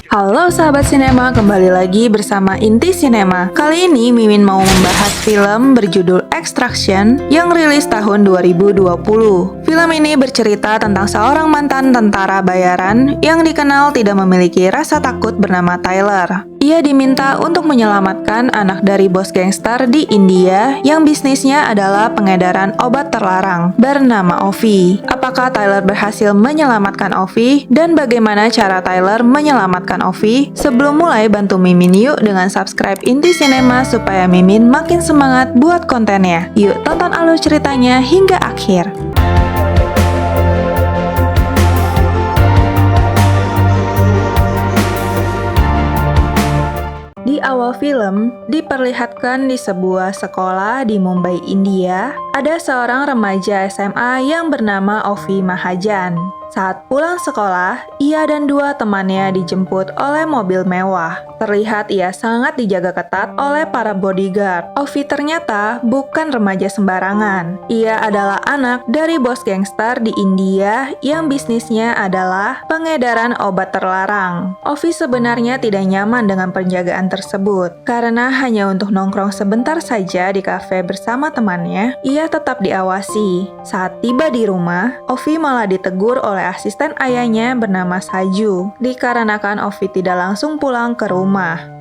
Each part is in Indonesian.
Halo sahabat sinema, kembali lagi bersama Inti Sinema. Kali ini Mimin mau membahas film berjudul Extraction yang rilis tahun 2020. Film ini bercerita tentang seorang mantan tentara bayaran yang dikenal tidak memiliki rasa takut bernama Tyler. Ia diminta untuk menyelamatkan anak dari bos gangster di India yang bisnisnya adalah pengedaran obat terlarang bernama Ovi. Apakah Tyler berhasil menyelamatkan Ovi dan bagaimana cara Tyler menyelamatkan Ovi? Sebelum mulai, bantu Mimin yuk dengan subscribe Inti Sinema supaya Mimin makin semangat buat kontennya. Yuk tonton alur ceritanya hingga akhir. Di awal film, diperlihatkan di sebuah sekolah di Mumbai, India, ada seorang remaja SMA yang bernama Ovi Mahajan. Saat pulang sekolah, ia dan dua temannya dijemput oleh mobil mewah. Terlihat ia sangat dijaga ketat oleh para bodyguard. Ovi ternyata bukan remaja sembarangan. Ia adalah anak dari bos gangster di India yang bisnisnya adalah pengedaran obat terlarang. Ovi sebenarnya tidak nyaman dengan penjagaan tersebut. Karena hanya untuk nongkrong sebentar saja di kafe bersama temannya, ia tetap diawasi. Saat tiba di rumah, Ovi malah ditegur oleh asisten ayahnya bernama Saju, dikarenakan Ovi tidak langsung pulang ke rumah.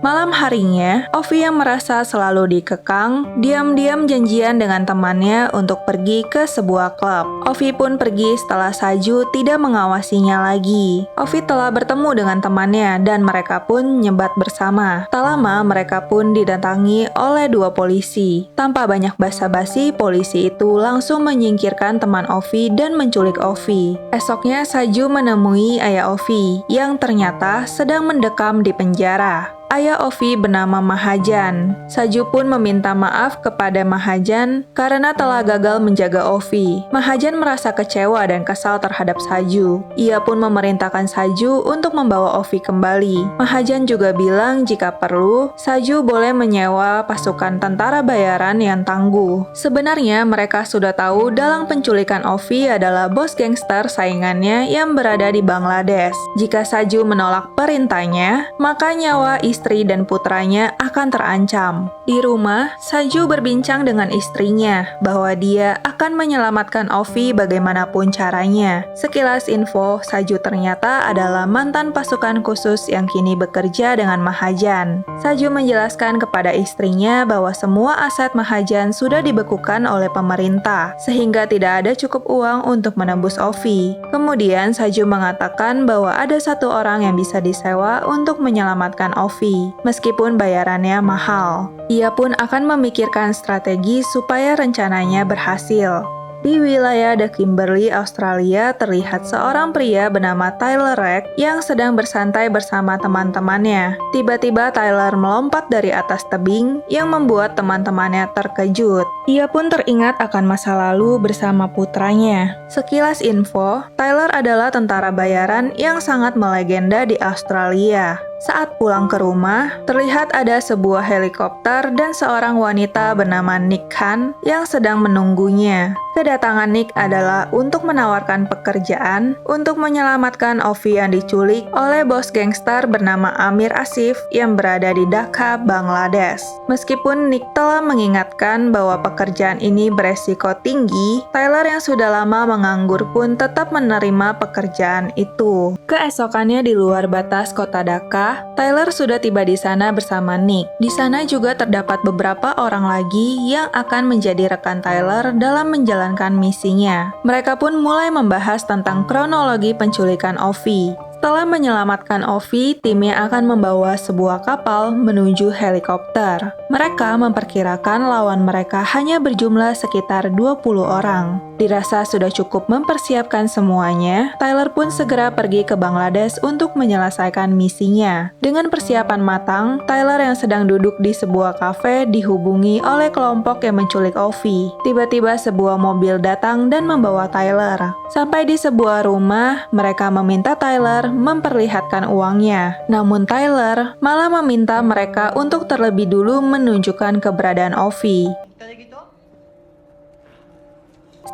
Malam harinya, Ovi yang merasa selalu dikekang, diam-diam janjian dengan temannya untuk pergi ke sebuah klub. Ovi pun pergi setelah Saju tidak mengawasinya lagi. Ovi telah bertemu dengan temannya dan mereka pun nyebat bersama. Tak lama mereka pun didatangi oleh dua polisi. Tanpa banyak basa-basi, polisi itu langsung menyingkirkan teman Ovi dan menculik Ovi. Esoknya Saju menemui ayah Ovi yang ternyata sedang mendekam di penjara. Ayah Ovi bernama Mahajan. Saju pun meminta maaf kepada Mahajan karena telah gagal menjaga Ovi. Mahajan merasa kecewa dan kesal terhadap Saju. Ia pun memerintahkan Saju untuk membawa Ovi kembali. Mahajan juga bilang jika perlu, Saju boleh menyewa pasukan tentara bayaran yang tangguh. Sebenarnya mereka sudah tahu dalang penculikan Ovi adalah bos gangster saingannya yang berada di Bangladesh. Jika Saju menolak perintahnya, maka nyawa istri dan putranya akan terancam. Di rumah, Saju berbincang dengan istrinya bahwa dia akan menyelamatkan Ovi bagaimanapun caranya. Sekilas info, Saju ternyata adalah mantan pasukan khusus yang kini bekerja dengan Mahajan. Saju menjelaskan kepada istrinya bahwa semua aset Mahajan sudah dibekukan oleh pemerintah, sehingga tidak ada cukup uang untuk menebus Ovi. Kemudian Saju mengatakan bahwa ada satu orang yang bisa disewa untuk menyelamatkan Ovi, meskipun bayarannya mahal. Ia pun akan memikirkan strategi supaya rencananya berhasil. Di wilayah The Kimberley, Australia, terlihat seorang pria bernama Tyler Reck yang sedang bersantai bersama teman-temannya. Tiba-tiba Tyler melompat dari atas tebing yang membuat teman-temannya terkejut. Ia pun teringat akan masa lalu bersama putranya. Sekilas info, Tyler adalah tentara bayaran yang sangat melegenda di Australia. Saat pulang ke rumah, terlihat ada sebuah helikopter dan seorang wanita bernama Nick Khan yang sedang menunggunya. Kedatangan Nick adalah untuk menawarkan pekerjaan untuk menyelamatkan Ovi yang diculik oleh bos gangster bernama Amir Asif yang berada di Dhaka, Bangladesh. Meskipun Nick telah mengingatkan bahwa pekerjaan ini beresiko tinggi, Tyler yang sudah lama menganggur pun tetap menerima pekerjaan itu. Keesokannya di luar batas kota Dhaka, Tyler sudah tiba di sana bersama Nick. Di sana juga terdapat beberapa orang lagi yang akan menjadi rekan Tyler dalam menjalankan misinya. Mereka pun mulai membahas tentang kronologi penculikan Ovi. Setelah menyelamatkan Ovi, timnya akan membawa sebuah kapal menuju helikopter. Mereka memperkirakan lawan mereka hanya berjumlah sekitar 20 orang. Dirasa sudah cukup mempersiapkan semuanya, Tyler pun segera pergi ke Bangladesh untuk menyelesaikan misinya. Dengan persiapan matang, Tyler yang sedang duduk di sebuah kafe dihubungi oleh kelompok yang menculik Ovi. Tiba-tiba sebuah mobil datang dan membawa Tyler. Sampai di sebuah rumah, mereka meminta Tyler memperlihatkan uangnya. Namun Tyler malah meminta mereka untuk terlebih dulu menunjukkan keberadaan Ovi.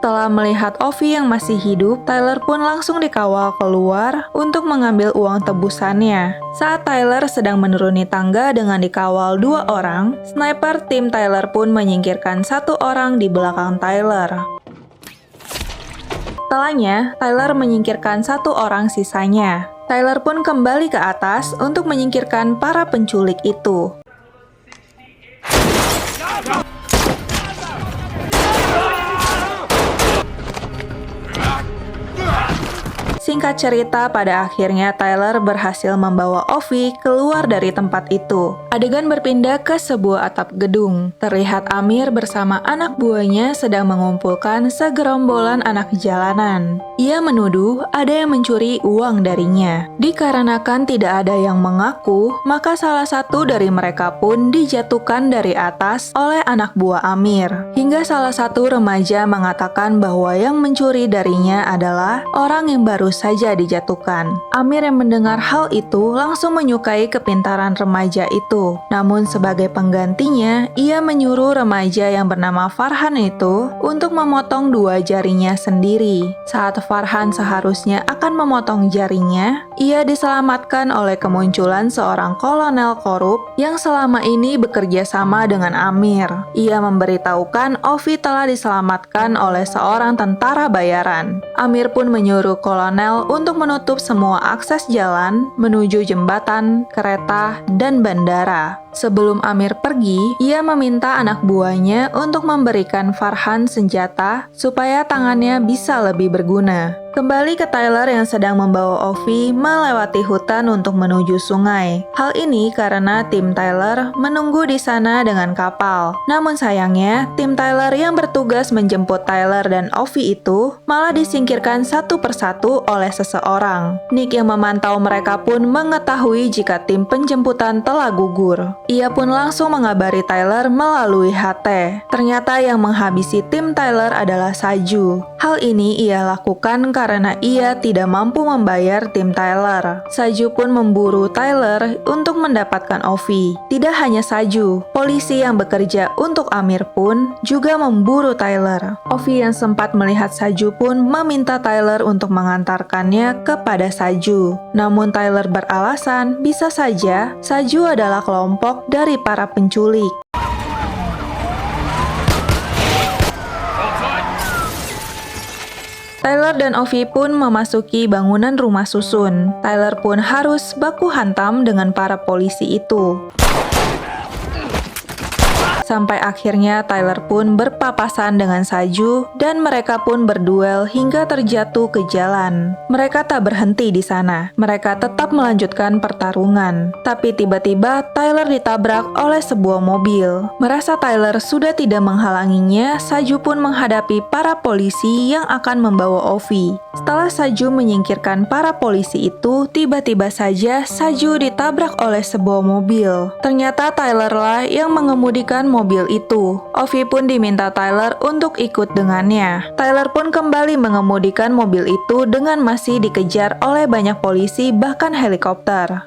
Setelah melihat Ovi yang masih hidup, Tyler pun langsung dikawal keluar untuk mengambil uang tebusannya. Saat Tyler sedang menuruni tangga dengan dikawal 2 orang, sniper tim Tyler pun menyingkirkan 1 orang di belakang Tyler. Setelahnya, Tyler menyingkirkan 1 orang sisanya. Tyler pun kembali ke atas untuk menyingkirkan para penculik itu. Singkat cerita, pada akhirnya Tyler berhasil membawa Ovi keluar dari tempat itu. Adegan berpindah ke sebuah atap gedung. Terlihat Amir bersama anak buahnya sedang mengumpulkan segerombolan anak jalanan. Ia menuduh ada yang mencuri uang darinya. Dikarenakan tidak ada yang mengaku, maka salah satu dari mereka pun dijatuhkan dari atas oleh anak buah Amir. Hingga salah satu remaja mengatakan bahwa yang mencuri darinya adalah orang yang baru saja dijatuhkan. Amir yang mendengar hal itu langsung menyukai kepintaran remaja itu. Namun sebagai penggantinya, ia menyuruh remaja yang bernama Farhan itu untuk memotong 2 jarinya sendiri. Saat Farhan seharusnya akan memotong jarinya, ia diselamatkan oleh kemunculan seorang kolonel korup yang selama ini bekerja sama dengan Amir. Ia memberitahukan Ovi telah diselamatkan oleh seorang tentara bayaran. Amir pun menyuruh kolonel untuk menutup semua akses jalan menuju jembatan, kereta, dan bandara. Sebelum Amir pergi, ia meminta anak buahnya untuk memberikan Farhan senjata supaya tangannya bisa lebih berguna. Kembali ke Tyler yang sedang membawa Ovi melewati hutan untuk menuju sungai. Hal ini karena tim Tyler menunggu di sana dengan kapal. Namun sayangnya, tim Tyler yang bertugas menjemput Tyler dan Ovi itu malah disingkirkan satu persatu oleh seseorang. Nick yang memantau mereka pun mengetahui jika tim penjemputan telah gugur. Ia pun langsung mengabari Tyler melalui HT. Ternyata yang menghabisi tim Tyler adalah Saju. Hal ini ia lakukan karena ia tidak mampu membayar tim Tyler. Saju pun memburu Tyler untuk mendapatkan Ovi. Tidak hanya Saju, polisi yang bekerja untuk Amir pun juga memburu Tyler. Ovi yang sempat melihat Saju pun meminta Tyler untuk mengantarkannya kepada Saju. Namun Tyler beralasan bisa saja Saju adalah kelompok dari para penculik. Tyler dan Ovi pun memasuki bangunan rumah susun. Tyler pun harus baku hantam dengan para polisi itu. Sampai akhirnya Tyler pun berpapasan dengan Saju dan mereka pun berduel hingga terjatuh ke jalan. Mereka tak berhenti di sana. Mereka tetap melanjutkan pertarungan. Tapi tiba-tiba Tyler ditabrak oleh sebuah mobil. Merasa Tyler sudah tidak menghalanginya, Saju pun menghadapi para polisi yang akan membawa Ovi. Setelah Saju menyingkirkan para polisi itu, tiba-tiba saja Saju ditabrak oleh sebuah mobil. Ternyata Tyler lah yang mengemudikan mobil itu. Ovi pun diminta Tyler untuk ikut dengannya. Tyler pun kembali mengemudikan mobil itu dengan masih dikejar oleh banyak polisi bahkan helikopter.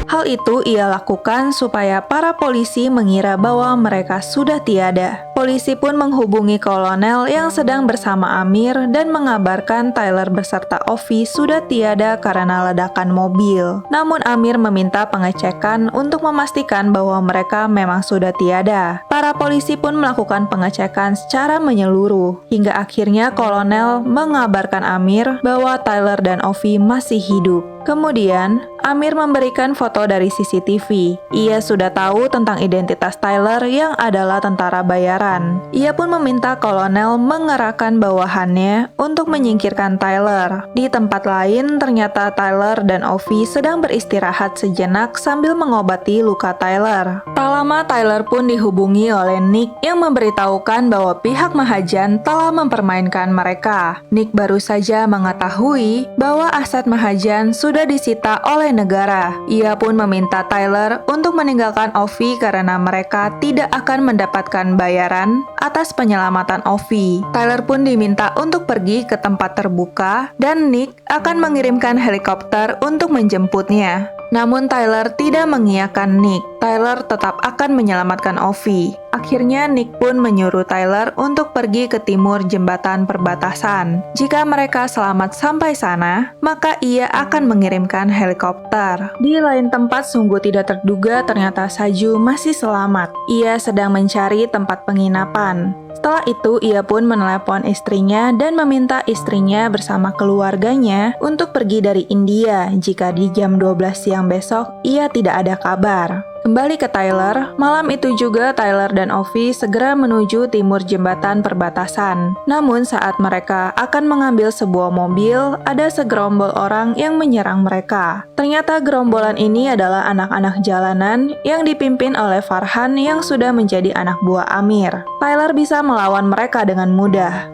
Hal itu ia lakukan supaya para polisi mengira bahwa mereka sudah tiada. Polisi pun menghubungi kolonel yang sedang bersama Amir dan mengabarkan Tyler beserta Ovi sudah tiada karena ledakan mobil. Namun Amir meminta pengecekan untuk memastikan bahwa mereka memang sudah tiada. Para polisi pun melakukan pengecekan secara menyeluruh. Hingga akhirnya kolonel mengabarkan Amir bahwa Tyler dan Ovi masih hidup. Kemudian, Amir memberikan foto dari CCTV. Ia sudah tahu tentang identitas Tyler yang adalah tentara bayaran. Ia pun meminta kolonel mengerahkan bawahannya untuk menyingkirkan Tyler. Di tempat lain, ternyata Tyler dan Ovi sedang beristirahat sejenak sambil mengobati luka Tyler. Tak lama, Tyler pun dihubungi oleh Nick yang memberitahukan bahwa pihak Mahajan telah mempermainkan mereka. Nick baru saja mengetahui bahwa aset Mahajan sudah disita oleh negara. Ia pun meminta Tyler untuk meninggalkan Ovi karena mereka tidak akan mendapatkan bayaran atas penyelamatan Ovi. Tyler pun diminta untuk pergi ke tempat terbuka dan Nick akan mengirimkan helikopter untuk menjemputnya. Namun Tyler tidak mengiyakan Nick. Tyler tetap akan menyelamatkan Ovi. Akhirnya Nick pun menyuruh Tyler untuk pergi ke timur jembatan perbatasan. Jika mereka selamat sampai sana, maka ia akan mengirimkan helikopter. Di lain tempat sungguh tidak terduga ternyata Saju masih selamat. Ia sedang mencari tempat penginapan. Setelah itu, ia pun menelepon istrinya dan meminta istrinya bersama keluarganya untuk pergi dari India jika di jam 12 siang besok ia tidak ada kabar. Kembali ke Tyler, malam itu juga Tyler dan Ovi segera menuju timur jembatan perbatasan. Namun saat mereka akan mengambil sebuah mobil, ada segerombol orang yang menyerang mereka. Ternyata gerombolan ini adalah anak-anak jalanan yang dipimpin oleh Farhan yang sudah menjadi anak buah Amir. Tyler bisa melawan mereka dengan mudah.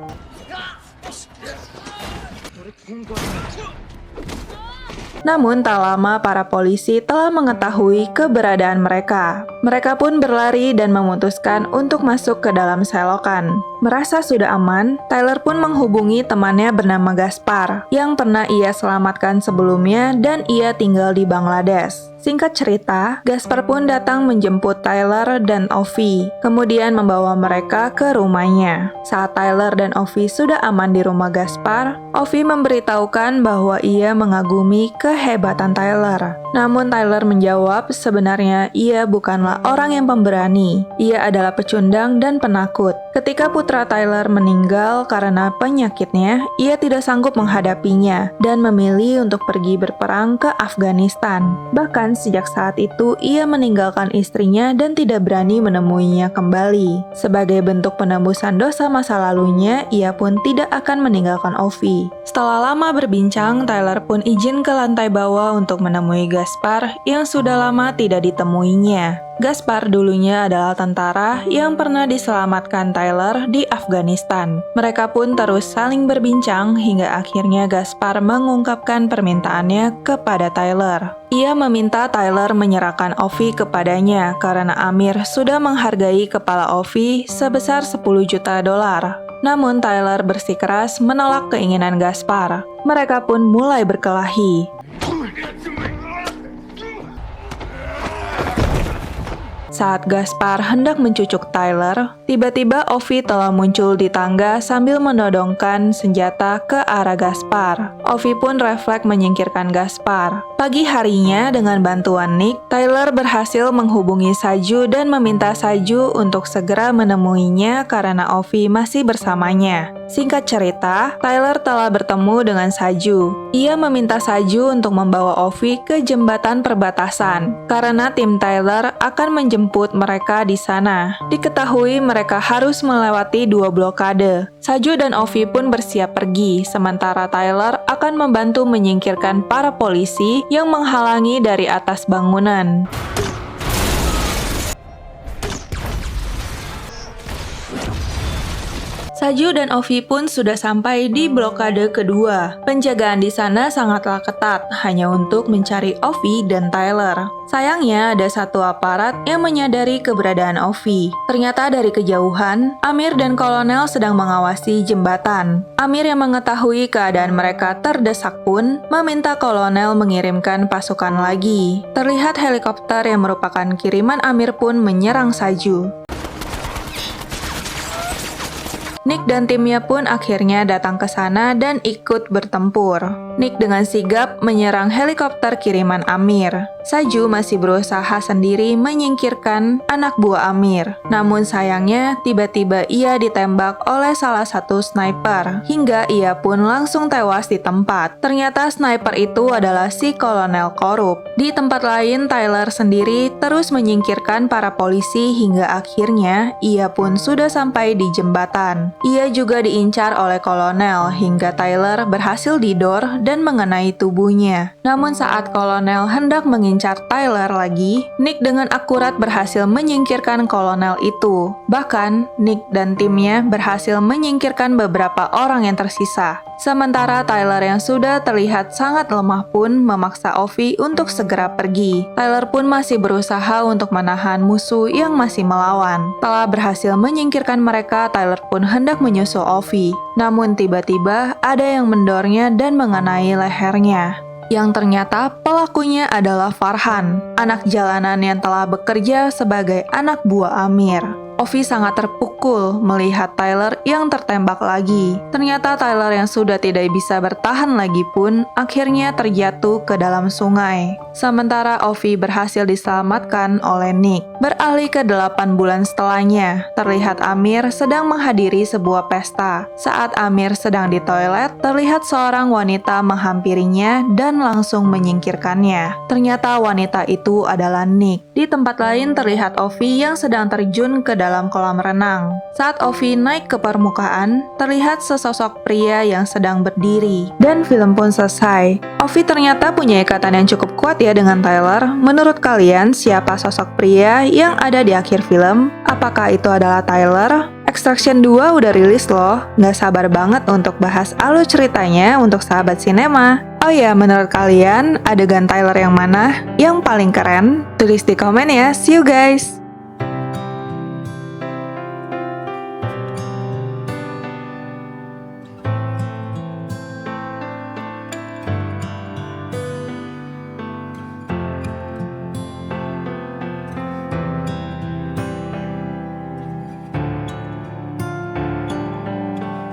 Namun tak lama para polisi telah mengetahui keberadaan mereka. Mereka pun berlari dan memutuskan untuk masuk ke dalam selokan. Merasa sudah aman, Tyler pun menghubungi temannya bernama Gaspar yang pernah ia selamatkan sebelumnya dan ia tinggal di Bangladesh. Singkat cerita, Gaspar pun datang menjemput Tyler dan Ovi, kemudian membawa mereka ke rumahnya. Saat Tyler dan Ovi sudah aman di rumah Gaspar, Ovi memberitahukan bahwa ia mengagumi kehebatan Tyler. Namun Tyler menjawab sebenarnya ia bukanlah orang yang pemberani. Ia adalah pecundang dan penakut. Ketika putra Tyler meninggal karena penyakitnya, ia tidak sanggup menghadapinya dan memilih untuk pergi berperang ke Afghanistan. Bahkan sejak saat itu ia meninggalkan istrinya dan tidak berani menemuinya kembali. Sebagai bentuk penembusan dosa masa lalunya, ia pun tidak akan meninggalkan Ovi. Setelah lama berbincang, Tyler pun izin ke lantai bawah untuk menemui Gaspar yang sudah lama tidak ditemuinya. Gaspar dulunya adalah tentara yang pernah diselamatkan Tyler di Afghanistan. Mereka pun terus saling berbincang hingga akhirnya Gaspar mengungkapkan permintaannya kepada Tyler. Ia meminta Tyler menyerahkan Ovi kepadanya karena Amir sudah menghargai kepala Ovi sebesar $10 juta. Namun Tyler bersikeras menolak keinginan Gaspar. Mereka pun mulai berkelahi. Saat Gaspar hendak mencucuk Tyler, tiba-tiba Ovi telah muncul di tangga sambil menodongkan senjata ke arah Gaspar. Ovi pun refleks menyingkirkan Gaspar. Pagi harinya, dengan bantuan Nick, Tyler berhasil menghubungi Saju dan meminta Saju untuk segera menemuinya karena Ovi masih bersamanya. Singkat cerita, Tyler telah bertemu dengan Saju. Ia meminta Saju untuk membawa Ovi ke jembatan perbatasan karena tim Tyler akan menjemput mereka di sana. Diketahui mereka harus melewati 2 blokade. Saju dan Ovi pun bersiap pergi, sementara Tyler akan membantu menyingkirkan para polisi yang menghalangi dari atas bangunan. Saju dan Ovi pun sudah sampai di blokade kedua. Penjagaan di sana sangatlah ketat, hanya untuk mencari Ovi dan Tyler. Sayangnya ada satu aparat yang menyadari keberadaan Ovi. Ternyata dari kejauhan, Amir dan Kolonel sedang mengawasi jembatan. Amir yang mengetahui keadaan mereka terdesak pun meminta Kolonel mengirimkan pasukan lagi. Terlihat helikopter yang merupakan kiriman Amir pun menyerang Saju. Nick dan timnya pun akhirnya datang ke sana dan ikut bertempur. Nick dengan sigap menyerang helikopter kiriman Amir. Saju masih berusaha sendiri menyingkirkan anak buah Amir. Namun sayangnya, tiba-tiba ia ditembak oleh salah satu sniper, hingga ia pun langsung tewas di tempat. Ternyata sniper itu adalah si kolonel korup. Di tempat lain, Tyler sendiri terus menyingkirkan para polisi hingga akhirnya ia pun sudah sampai di jembatan. Ia juga diincar oleh kolonel hingga Tyler berhasil didor dan mengenai tubuhnya. Namun saat kolonel hendak mengincar Tyler lagi, Nick dengan akurat berhasil menyingkirkan kolonel itu. Bahkan, Nick dan timnya berhasil menyingkirkan beberapa orang yang tersisa. Sementara Tyler yang sudah terlihat sangat lemah pun memaksa Ovi untuk segera pergi. Tyler pun masih berusaha untuk menahan musuh yang masih melawan. Setelah berhasil menyingkirkan mereka, Tyler pun hendak menyusul Ovi. Namun tiba-tiba ada yang mendornya dan mengenai lehernya. yang ternyata pelakunya adalah Farhan, anak jalanan yang telah bekerja sebagai anak buah Amir. Ovi sangat terpukul melihat Tyler yang tertembak lagi. Ternyata Tyler yang sudah tidak bisa bertahan lagi pun akhirnya terjatuh ke dalam sungai. Sementara Ovi berhasil diselamatkan oleh Nick. Beralih ke 8 bulan setelahnya, terlihat Amir sedang menghadiri sebuah pesta. Saat Amir sedang di toilet, terlihat seorang wanita menghampirinya dan langsung menyingkirkannya. Ternyata wanita itu adalah Nick. Di tempat lain terlihat Ovi yang sedang terjun ke dalam kolam renang. Saat Ovi naik ke permukaan, terlihat sesosok pria yang sedang berdiri. Dan film pun selesai. Ovi ternyata punya ikatan yang cukup kuat ya dengan Tyler. Menurut kalian, siapa sosok pria yang ada di akhir film? Apakah itu adalah Tyler? Extraction 2 udah rilis loh. Nggak sabar banget untuk bahas alur ceritanya untuk sahabat sinema. Oh ya, menurut kalian adegan Tyler yang mana yang paling keren? Tulis di komen ya. See you guys!